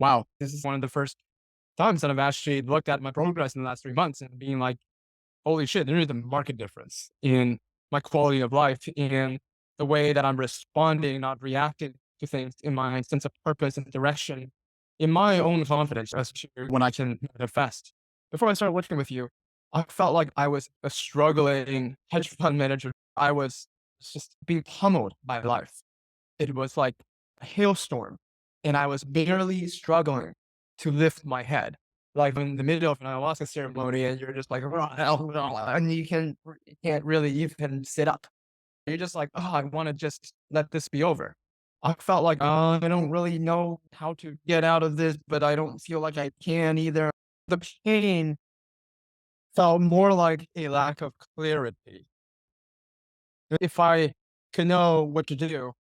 wow, this is one of the first times that I've actually looked at my progress in the last 3 months and being like, holy shit, there is a market difference in my quality of life, in the way that I'm responding, not reacting to things, in my sense of purpose and direction, in my own confidence as to when I can manifest. Before I started working with you, I felt like I was a struggling hedge fund manager. I was just being pummeled by life. It was like a hailstorm, and I was barely struggling to lift my head. Like in the middle of an ayahuasca ceremony, and you're just like, and you can't really even sit up. You're just like, oh, I want to just let this be over. I felt like, I don't really know how to get out of this, but I don't feel like I can either. The pain felt more like a lack of clarity. If I could know what to do,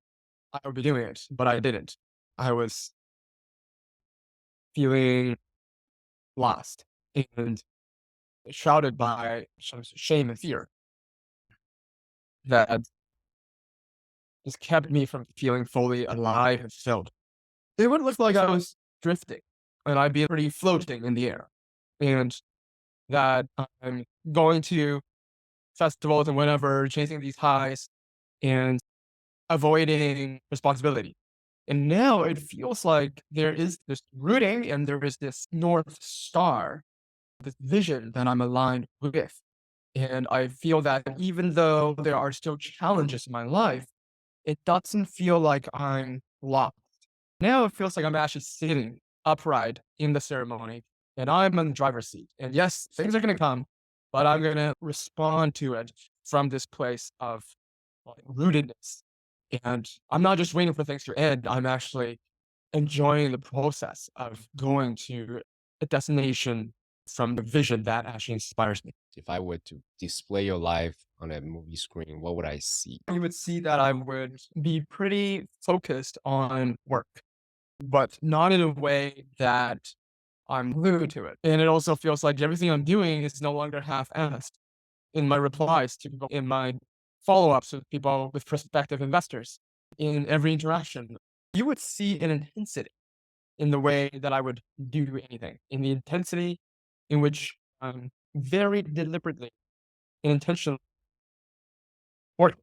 I would be doing it, but I didn't. I was feeling lost and shrouded by some shame and fear that just kept me from feeling fully alive and filled. It would look like I was drifting and I'd be pretty floating in the air, and that I'm going to festivals and whatever, chasing these highs and avoiding responsibility. And now it feels like there is this rooting and there is this North Star, this vision that I'm aligned with. And I feel that even though there are still challenges in my life, it doesn't feel like I'm lost. Now it feels like I'm actually sitting upright in the ceremony and I'm in the driver's seat. And yes, things are going to come, but I'm going to respond to it from this place of like, rootedness. And I'm not just waiting for things to end. I'm actually enjoying the process of going to a destination from the vision that actually inspires me. If I were to display your life on a movie screen, what would I see? You would see that I would be pretty focused on work, but not in a way that I'm glued to it. And it also feels like everything I'm doing is no longer half-assed in my replies to people, in my follow-ups with people, with prospective investors, in every interaction. You would see an intensity in the way that I would do anything, in the intensity in which I'm very deliberately and intentionally working,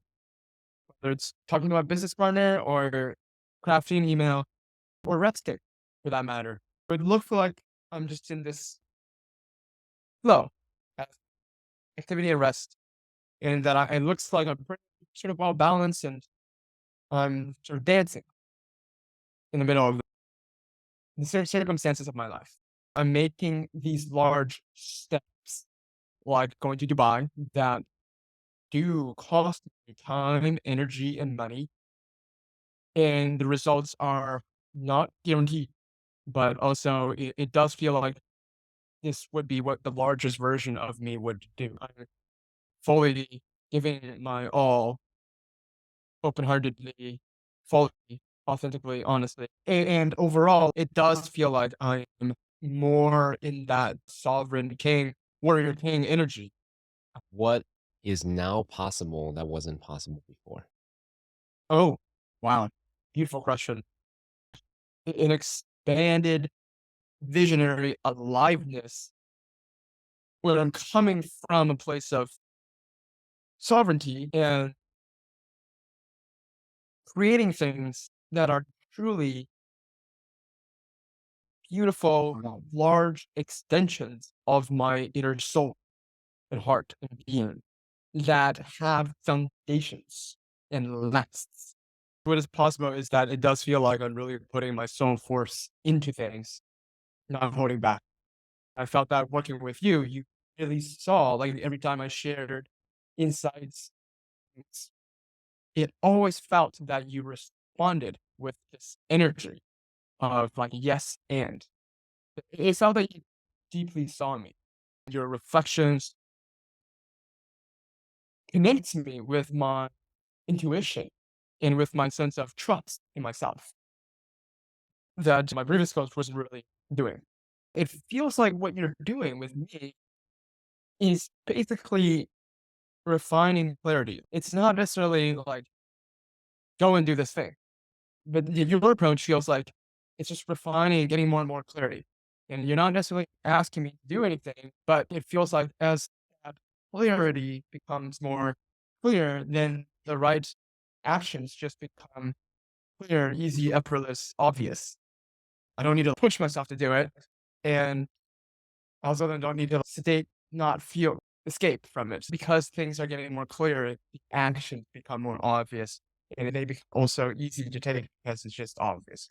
whether it's talking to my business partner or crafting an email or resting for that matter. It would look like I'm just in this flow of activity and rest, and that it looks like I'm pretty sort of well balanced and I'm sort of dancing in the middle of the circumstances of my life. I'm making these large steps, like going to Dubai, that do cost me time, energy, and money, and the results are not guaranteed. But also, it does feel like this would be what the largest version of me would do. I'm fully giving it my all, open-heartedly, fully, authentically, honestly. And overall, it does feel like I am more in that sovereign king, warrior king energy. What is now possible that wasn't possible before? Oh, wow. Beautiful question. An expanded visionary aliveness where I'm coming from a place of sovereignty and creating things that are truly beautiful, large extensions of my inner soul and heart and being that have foundations and lasts. What is possible is that it does feel like I'm really putting my soul force into things, not holding back. I felt that working with you, you really saw, like every time I shared insights, it always felt that you responded with this energy of like, yes, and it felt that you deeply saw me. Your reflections connects me with my intuition and with my sense of trust in myself that my previous coach wasn't really doing. It feels like what you're doing with me is basically refining clarity. It's not necessarily like, go and do this thing, but your approach feels like it's just refining and getting more and more clarity. And you're not necessarily asking me to do anything, but it feels like as that clarity becomes more clear, then the right actions just become clear, easy, effortless, obvious. I don't need to push myself to do it. And I also then don't need to sedate, not feel escape from it because things are getting more clear. The actions become more obvious and they become also easy to take because it's just obvious.